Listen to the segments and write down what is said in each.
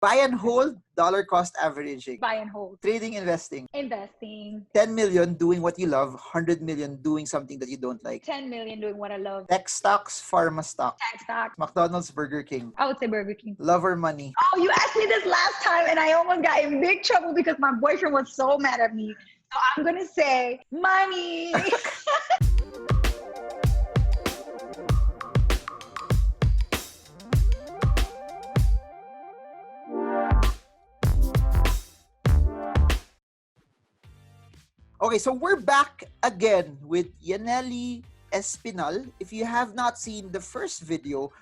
Buy and hold, dollar cost averaging. Buy and hold. Trading, investing. Investing. 10 million doing what you love, 100 million doing something that you don't like. 10 million doing what I love. Tech stocks, pharma stock. Tech stock. McDonald's, Burger King. I would say Burger King. Love or money. Oh, you asked me this last time and I almost got in big trouble because my boyfriend was so mad at me. So I'm going to say money. Okay, so we're back again with Yanely Espinal. If you have not seen the first video,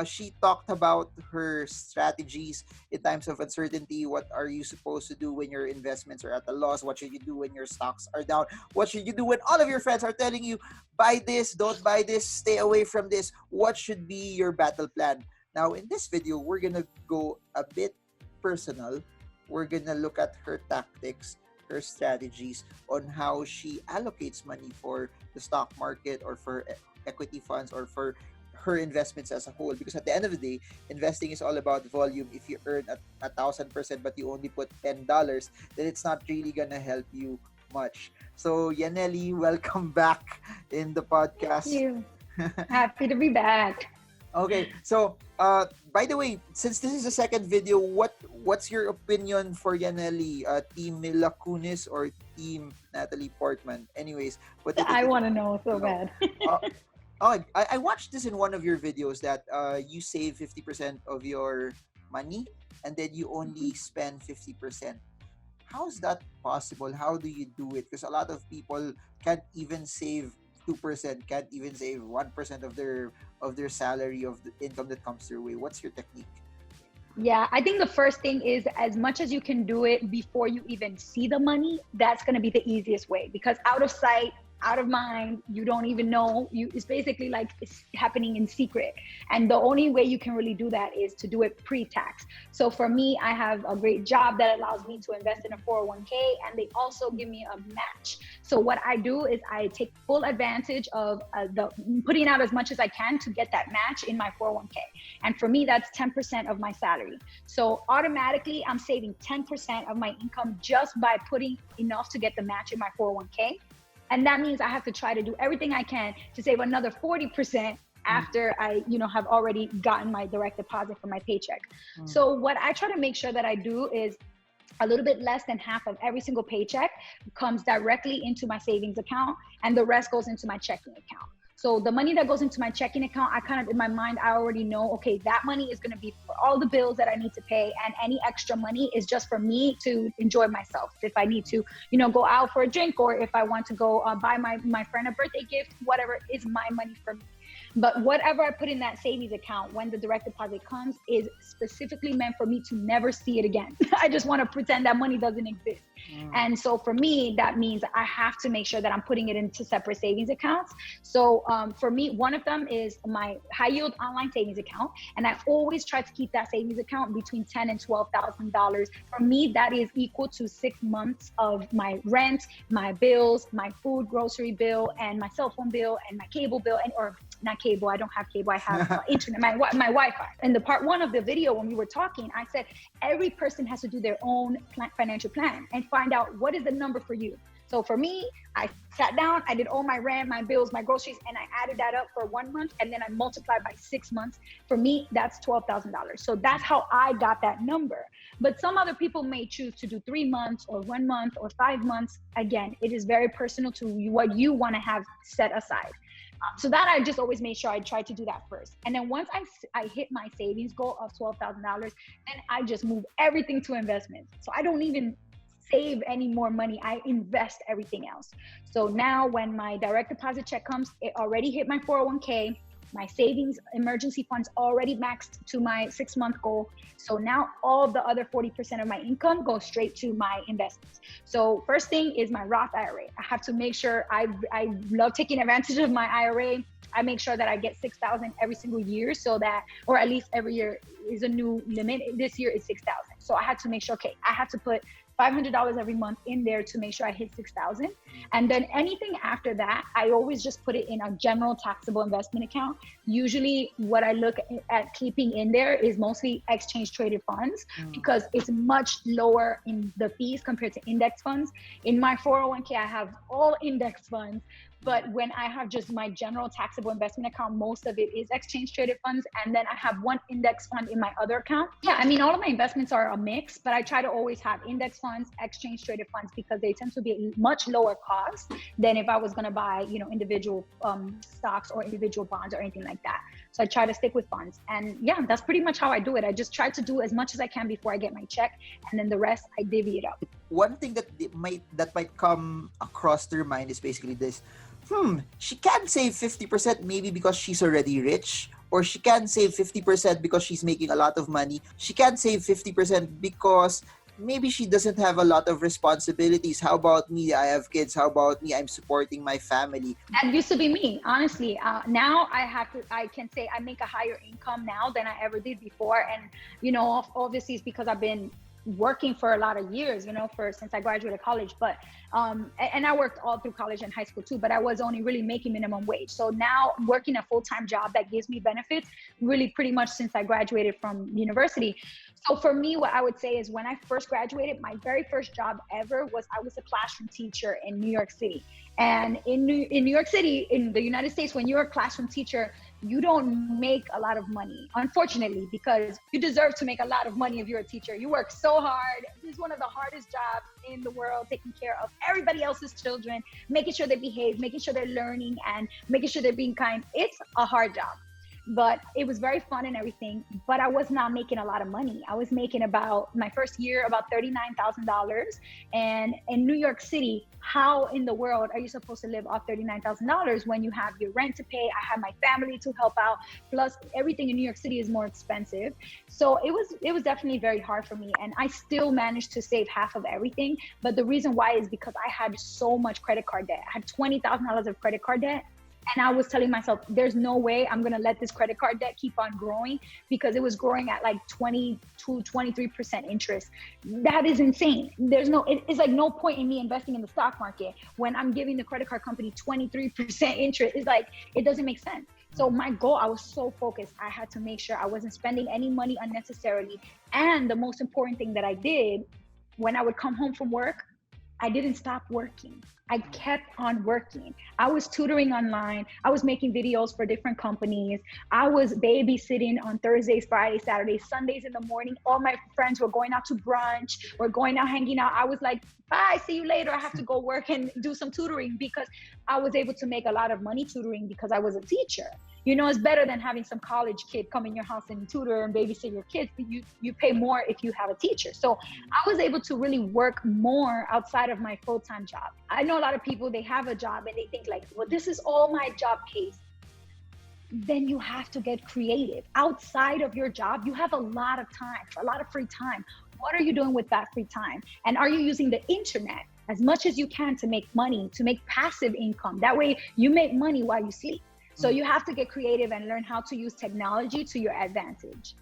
she talked about her strategies in times of uncertainty. What are you supposed to do when your investments are at a loss? What should you do when your stocks are down? What should you do when all of your friends are telling you, buy this, don't buy this, stay away from this? What should be your battle plan? Now, in this video, we're going to go a bit personal. We're going to look at her tactics, her strategies on how she allocates money for the stock market or for equity funds or for her investments as a whole. Because at the end of the day, investing is all about volume. If you earn 1,000% but you only put $10, then it's not really gonna help you much. So Yanely, welcome back in the podcast. Thank you. Happy to be back. Okay, so by the way, since this is the second video, what's your opinion for Yanely? Team Mila Kunis or Team Natalie Portman? Anyways, I want to know so bad. I watched this in one of your videos that you save 50% of your money and then you only spend 50%. How is that possible? How do you do it? Because a lot of people can't even save 2%, can't even save 1% of their salary, of the income that comes their way. What's your technique? Yeah, I think the first thing is, as much as you can do it before you even see the money, that's going to be the easiest way, because out of sight, out of mind, you don't even know. It's basically like it's happening in secret. And the only way you can really do that is to do it pre-tax. So for me, I have a great job that allows me to invest in a 401k, and they also give me a match. So what I do is I take full advantage of putting out as much as I can to get that match in my 401k. And for me, that's 10% of my salary. So automatically, I'm saving 10% of my income just by putting enough to get the match in my 401k. And that means I have to try to do everything I can to save another 40% after I, have already gotten my direct deposit from my paycheck. So what I try to make sure that I do is a little bit less than half of every single paycheck comes directly into my savings account, and the rest goes into my checking account. So the money that goes into my checking account, I kind of, in my mind, I already know, okay, that money is going to be for all the bills that I need to pay. And any extra money is just for me to enjoy myself. If I need to, go out for a drink, or if I want to go buy my friend a birthday gift, whatever is my money for me. But whatever I put in that savings account when the direct deposit comes is specifically meant for me to never see it again. I just want to pretend that money doesn't exist. And so for me, that means I have to make sure that I'm putting it into separate savings accounts. So for me, one of them is my high yield online savings account. And I always try to keep that savings account between $10,000 and $12,000. For me, that is equal to 6 months of my rent, my bills, my food, grocery bill, and my cell phone bill, and my cable bill, or not cable, I don't have cable, I have internet, my Wi-Fi. In the part one of the video, when we were talking, I said, every person has to do their own financial plan and find out what is the number for you. So for me, I sat down, I did all my rent, my bills, my groceries, and I added that up for 1 month, and then I multiplied by 6 months. For me, that's $12,000. So that's how I got that number. But some other people may choose to do 3 months or 1 month or 5 months. Again, it is very personal to what you want to have set aside. So that I just always made sure I tried to do that first. And then once I hit my savings goal of $12,000, then I just move everything to investments. So I don't even save any more money. I invest everything else. So now when my direct deposit check comes, it already hit my 401k. My savings emergency funds already maxed to my 6-month goal. So now all the other 40% of my income goes straight to my investments. So first thing is my Roth IRA. I have to make sure I love taking advantage of my IRA. I make sure that I get $6,000 every single year, so that, or at least every year is a new limit. This year is $6,000. So I had to make sure, okay, I have to put $500 every month in there to make sure I hit 6,000. And then anything after that, I always just put it in a general taxable investment account. Usually what I look at keeping in there is mostly exchange traded funds, because it's much lower in the fees compared to index funds. In my 401k, I have all index funds. But when I have just my general taxable investment account, most of it is exchange traded funds. And then I have one index fund in my other account. Yeah, I mean, all of my investments are a mix, but I try to always have index funds, exchange traded funds, because they tend to be much lower cost than if I was going to buy, individual stocks or individual bonds or anything like that. So I try to stick with funds. And yeah, that's pretty much how I do it. I just try to do as much as I can before I get my check. And then the rest, I divvy it up. One thing that might come across their mind is basically this. She can't save 50% maybe because she's already rich, or she can't save 50% because she's making a lot of money. She can't save 50% because maybe she doesn't have a lot of responsibilities. How about me? I have kids. How about me? I'm supporting my family. That used to be me, honestly. Now I can say I make a higher income now than I ever did before. And, obviously it's because I've been working for a lot of years, since I graduated college, but and I worked all through college and high school too, but I was only really making minimum wage. So now I'm working a full-time job that gives me benefits really pretty much since I graduated from university. So for me, what I would say is when I first graduated, my very first job ever was I was a classroom teacher in New York City. And in New York City, in the United States, when you're a classroom teacher, you don't make a lot of money, unfortunately, because you deserve to make a lot of money if you're a teacher. You work so hard. This is one of the hardest jobs in the world, taking care of everybody else's children, making sure they behave, making sure they're learning, and making sure they're being kind. It's a hard job. But it was very fun and everything, but I was not making a lot of money. I was making my first year, about $39,000. And in New York City, how in the world are you supposed to live off $39,000 when you have your rent to pay? I have my family to help out. Plus everything in New York City is more expensive. So it was definitely very hard for me. And I still managed to save half of everything. But the reason why is because I had so much credit card debt. I had $20,000 of credit card debt. And I was telling myself, there's no way I'm going to let this credit card debt keep on growing, because it was growing at like 22, 23% interest. That is insane. It's like no point in me investing in the stock market when I'm giving the credit card company 23% interest. It's like, it doesn't make sense. So my goal, I was so focused. I had to make sure I wasn't spending any money unnecessarily. And the most important thing that I did, when I would come home from work, I didn't stop working. I kept on working. I was tutoring online. I was making videos for different companies. I was babysitting on Thursdays, Fridays, Saturdays, Sundays in the morning. All my friends were going out to brunch. We're going out hanging out. I was like, bye, see you later. I have to go work and do some tutoring, because I was able to make a lot of money tutoring because I was a teacher. It's better than having some college kid come in your house and tutor and babysit your kids. You pay more if you have a teacher. So I was able to really work more outside of my full-time job. I know a lot of people, they have a job and they think like, well, this is all my job pays. Then you have to get creative. Outside of your job, you have a lot of time, a lot of free time. What are you doing with that free time? And are you using the internet as much as you can to make money, to make passive income? That way you make money while you sleep. So you have to get creative and learn how to use technology to your advantage.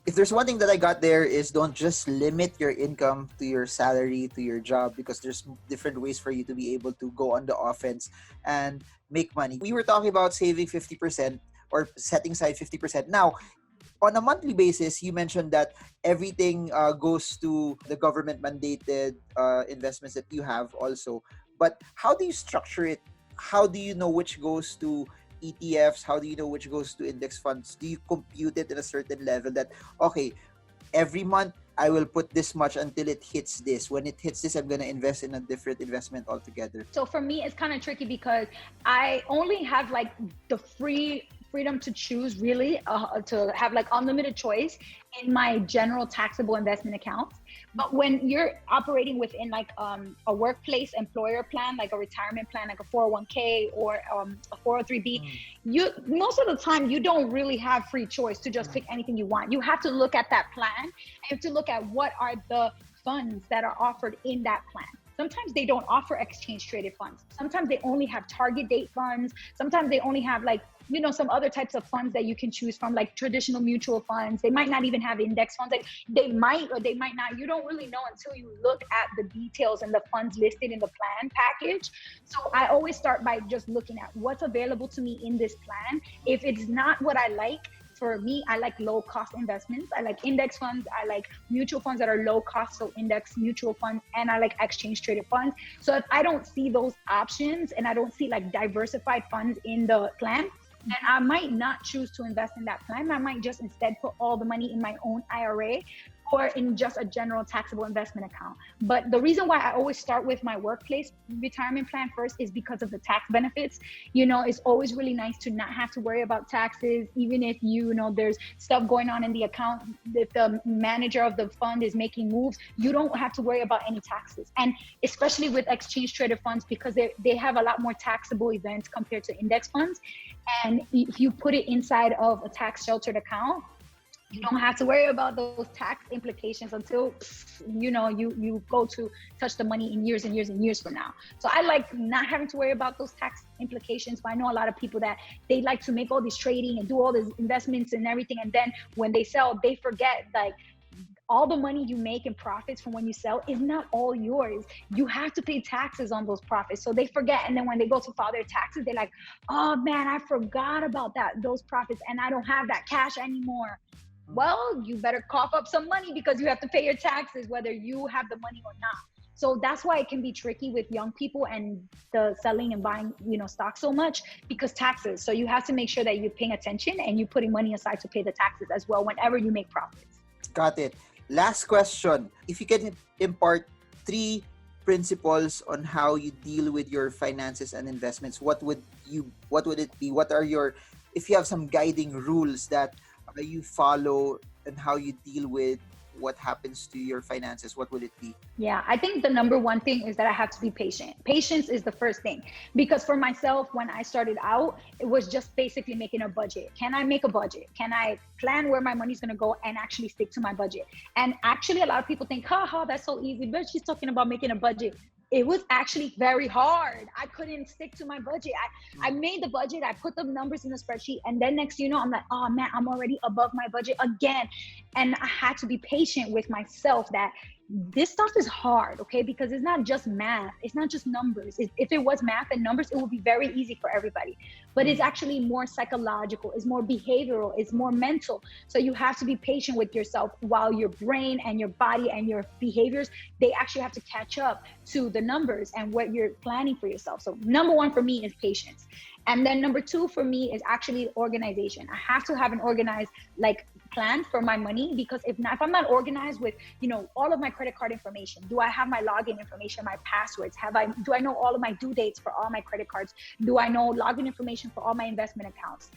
If there's one thing that I got there is, don't just limit your income to your salary, to your job, because there's different ways for you to be able to go on the offense and make money. We were talking about saving 50% or setting aside 50%. Now, on a monthly basis, you mentioned that everything goes to the government mandated investments that you have also. But how do you structure it? How do you know which goes to ETFs? How do you know which goes to index funds? Do you compute it in a certain level that, okay, every month I will put this much until it hits this. When it hits this, I'm going to invest in a different investment altogether? So for me, it's kind of tricky because I only have like the freedom to choose, really, to have like unlimited choice in my general taxable investment accounts. But when you're operating within like a workplace employer plan, like a retirement plan, like a 401k or a 403b, you most of the time you don't really have free choice to just pick anything you want. You have to look at that plan and you have to look at what are the funds that are offered in that plan. Sometimes they don't offer exchange traded funds. Sometimes they only have target date funds. Sometimes they only have like some other types of funds that you can choose from, like traditional mutual funds. They might not even have index funds. Like they might or they might not. You don't really know until you look at the details and the funds listed in the plan package. So I always start by just looking at what's available to me in this plan. If it's not what I like, for me, I like low cost investments. I like index funds. I like mutual funds that are low cost, so index mutual funds, and I like exchange traded funds. So if I don't see those options and I don't see like diversified funds in the plan, then I might not choose to invest in that plan. I might just instead put all the money in my own IRA or in just a general taxable investment account. But the reason why I always start with my workplace retirement plan first is because of the tax benefits. It's always really nice to not have to worry about taxes, even if there's stuff going on in the account. If the manager of the fund is making moves, you don't have to worry about any taxes. And especially with exchange traded funds, because they have a lot more taxable events compared to index funds. And if you put it inside of a tax sheltered account, you don't have to worry about those tax implications until you go to touch the money in years and years and years from now. So I like not having to worry about those tax implications. But I know a lot of people that they like to make all this trading and do all these investments and everything, and then when they sell, they forget like all the money you make in profits from when you sell is not all yours. You have to pay taxes on those profits. So they forget. And then when they go to file their taxes, they're like, oh man, I forgot about those profits and I don't have that cash anymore. Well, you better cough up some money because you have to pay your taxes whether you have the money or not. So that's why it can be tricky with young people and the selling and buying, stock so much, because taxes. So you have to make sure that you're paying attention and you're putting money aside to pay the taxes as well whenever you make profits. Got it. Last question. If you can impart 3 principles on how you deal with your finances and investments, what would it be? What are if you have some guiding rules that you follow and how you deal with what happens to your finances, what would it be? Yeah, I think the number one thing is that I have to be patient. Patience is the first thing, because for myself, when I started out, it was just basically making a budget. Can I make a budget? Can I plan where my money's going to go and actually stick to my budget? And actually, a lot of people think, that's so easy, but she's talking about making a budget. It was actually very hard. I couldn't stick to my budget. I made the budget. I put the numbers in the spreadsheet. And then next, I'm like, oh man, I'm already above my budget again. And I had to be patient with myself that this stuff is hard, okay? Because it's not just math. It's not just numbers. If it was math and numbers, it would be very easy for everybody. But it's actually more psychological. It's more behavioral. It's more mental. So you have to be patient with yourself while your brain and your body and your behaviors, they actually have to catch up to the numbers and what you're planning for yourself. So number one for me is patience. And then number 2 for me is actually organization. I have to have an organized plan for my money, because if I'm not organized with, all of my credit card information, do I have my login information, my passwords? Do I know all of my due dates for all my credit cards? Do I know login information for all my investment accounts?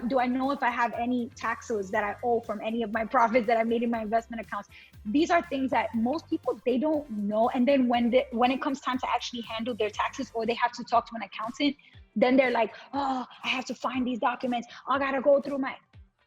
Do I know if I have any taxes that I owe from any of my profits that I made in my investment accounts? These are things that most people, they don't know. And then when it comes time to actually handle their taxes, or they have to talk to an accountant, then they're like, I have to find these documents. I gotta go through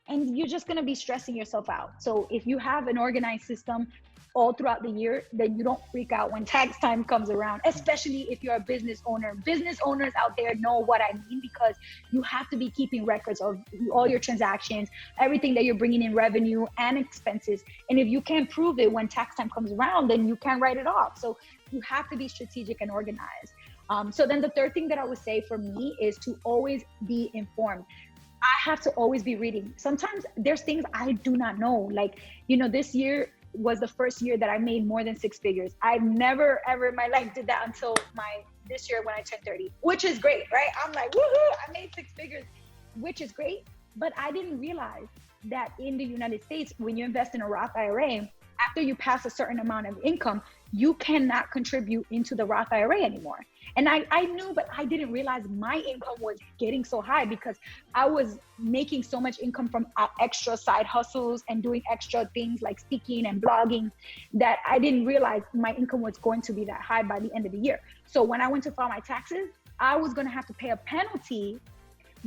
and you're just gonna be stressing yourself out. So if you have an organized system all throughout the year, then you don't freak out when tax time comes around, especially if you're a business owner. Business owners out there know what I mean, because you have to be keeping records of all your transactions, everything that you're bringing in revenue and expenses. And if you can't prove it when tax time comes around, then you can't write it off. So you have to be strategic and organized. So then the third thing that I would say for me is to always be informed. I have to always be reading. Sometimes there's things I do not know. This year was the first year that I made more than 6 figures. I've never ever in my life did that until this year when I turned 30, which is great, right? I'm like, woohoo, I made 6 figures, which is great. But I didn't realize that in the United States, when you invest in a Roth IRA, after you pass a certain amount of income, you cannot contribute into the Roth IRA anymore. And I knew, but I didn't realize my income was getting so high, because I was making so much income from extra side hustles and doing extra things like speaking and blogging, that I didn't realize my income was going to be that high by the end of the year. So when I went to file my taxes, I was going to have to pay a penalty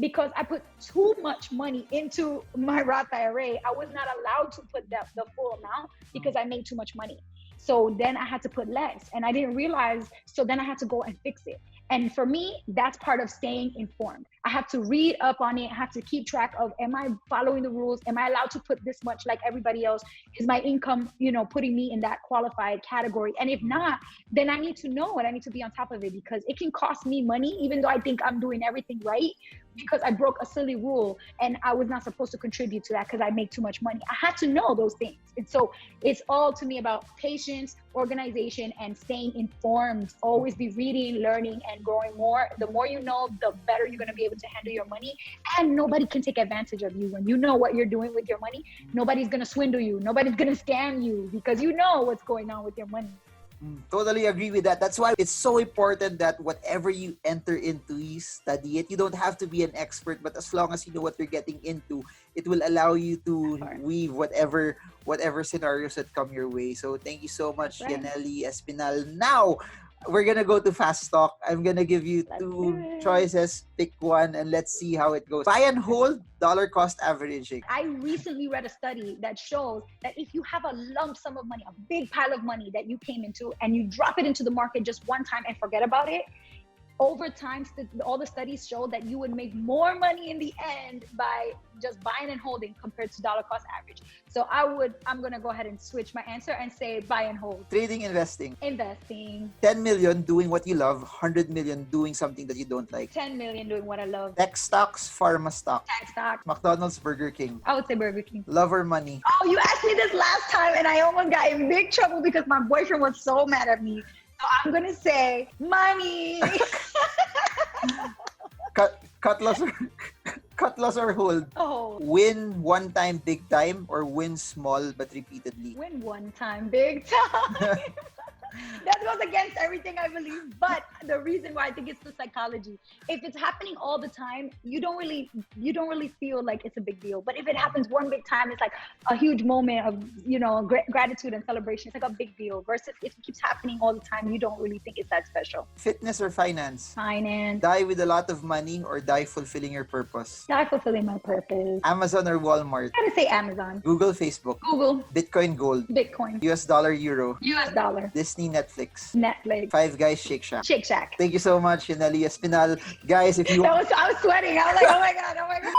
because I put too much money into my Roth IRA. I was not allowed to put the full amount because I made too much money. So then I had to put less, and I didn't realize. So then I had to go and fix it. And for me, that's part of staying informed. I have to read up on it. I have to keep track of, am I following the rules? Am I allowed to put this much like everybody else? Is my income, putting me in that qualified category? And if not, then I need to know and I need to be on top of it, because it can cost me money, even though I think I'm doing everything right, because I broke a silly rule and I was not supposed to contribute to that because I make too much money. I had to know those things. And so it's all to me about patience, organization, and staying informed. Always be reading, learning, and growing more. The more you know, the better you're going to be able to handle your money. And nobody can take advantage of you. When you know what you're doing with your money, nobody's going to swindle you. Nobody's going to scam you, because you know what's going on with your money. Totally agree with that. That's why it's so important that whatever you enter into, you study it. You don't have to be an expert, but as long as you know what you're getting into, it will allow you to weave whatever scenarios that come your way. So thank you so much, Yanely Espinal. Now, we're gonna go to fast talk. I'm gonna give you two choices. Pick one and let's see how it goes. Buy and hold, dollar cost averaging. I recently read a study that shows that if you have a lump sum of money, a big pile of money that you came into, and you drop it into the market just one time and forget about it, over time, all the studies show that you would make more money in the end by just buying and holding compared to dollar cost average. So I'm going to go ahead and switch my answer and say buy and hold. Trading, investing. Investing. 10 million doing what you love, 100 million doing something that you don't like. 10 million doing what I love. Tech stocks, pharma stock. Tech stock. McDonald's, Burger King. I would say Burger King. Love or money? Oh, you asked me this last time and I almost got in big trouble because my boyfriend was so mad at me. So I'm going to say money. Cut loss or hold? Oh. Win one time, big time, or win small but repeatedly? Win one time, big time. That goes against everything I believe. But the reason why I think it's the psychology. If it's happening all the time, you don't really feel like it's a big deal. But if it happens one big time, it's like a huge moment of, gratitude and celebration. It's like a big deal. Versus if it keeps happening all the time, you don't really think it's that special. Fitness or finance? Finance. Die with a lot of money or die fulfilling your purpose? Die fulfilling my purpose. Amazon or Walmart? I gotta say Amazon. Google, Facebook? Google. Bitcoin, gold? Bitcoin. US dollar, euro? US dollar. Disney, Netflix? Netflix. Five Guys, Shake Shack? Shake Shack. Thank you so much, Yanely Espinal. Guys, if you I was sweating. I was like, oh my God.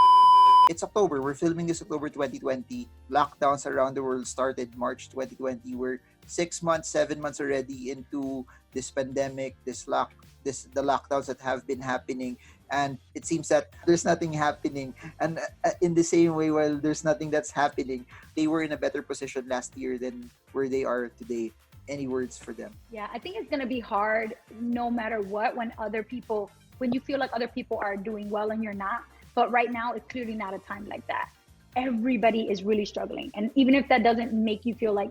It's October. We're filming this October 2020. Lockdowns around the world started March 2020. We're 6 months, 7 months already into this pandemic, the lockdowns that have been happening. And it seems that there's nothing happening. And in the same way, while there's nothing that's happening, they were in a better position last year than where they are today. Any words for them? Yeah, I think it's going to be hard no matter what when you feel like other people are doing well and you're not. But right now, it's clearly not a time like that. Everybody is really struggling. And even if that doesn't make you feel like,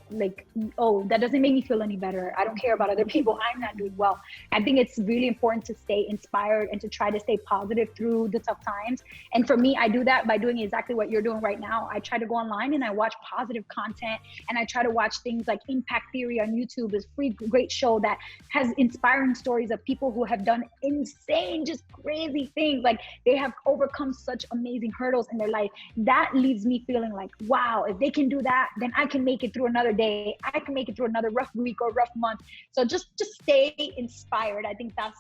oh, that doesn't make me feel any better. I don't care about other people. I'm not doing well. I think it's really important to stay inspired and to try to stay positive through the tough times. And for me, I do that by doing exactly what you're doing right now. I try to go online and I watch positive content, and I try to watch things like Impact Theory on YouTube. It's a free, great show that has inspiring stories of people who have done insane, just crazy things. Like they have overcome such amazing hurdles in their life. That leaves me feeling like, wow, if they can do that, then I can make it through another day. I can make it through another rough week or rough month. So just stay inspired. I think that's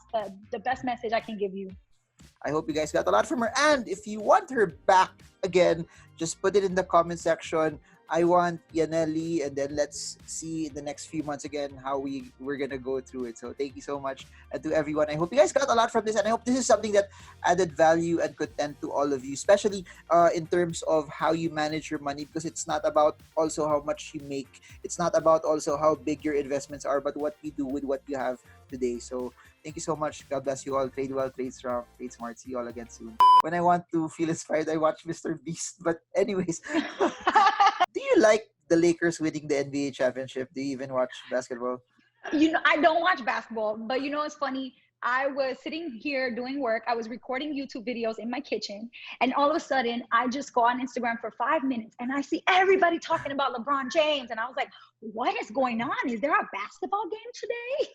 the best message I can give you. I hope you guys got a lot from her. And if you want her back again, just put it in the comment section. I want Yanely, and then let's see in the next few months again how we're gonna go through it. So thank you so much, and to everyone. I hope you guys got a lot from this, and I hope this is something that added value and content to all of you, especially in terms of how you manage your money, because it's not about also how much you make. It's not about also how big your investments are, but what you do with what you have today. So thank you so much. God bless you all. Trade well, trade strong, trade smart. See you all again soon. When I want to feel inspired, I watch Mr. Beast. But anyways, do you like the Lakers winning the NBA championship? Do you even watch basketball? I don't watch basketball, but it's funny. I was sitting here doing work. I was recording YouTube videos in my kitchen. And all of a sudden, I just go on Instagram for 5 minutes and I see everybody talking about LeBron James. And I was like, what is going on? Is there a basketball game today?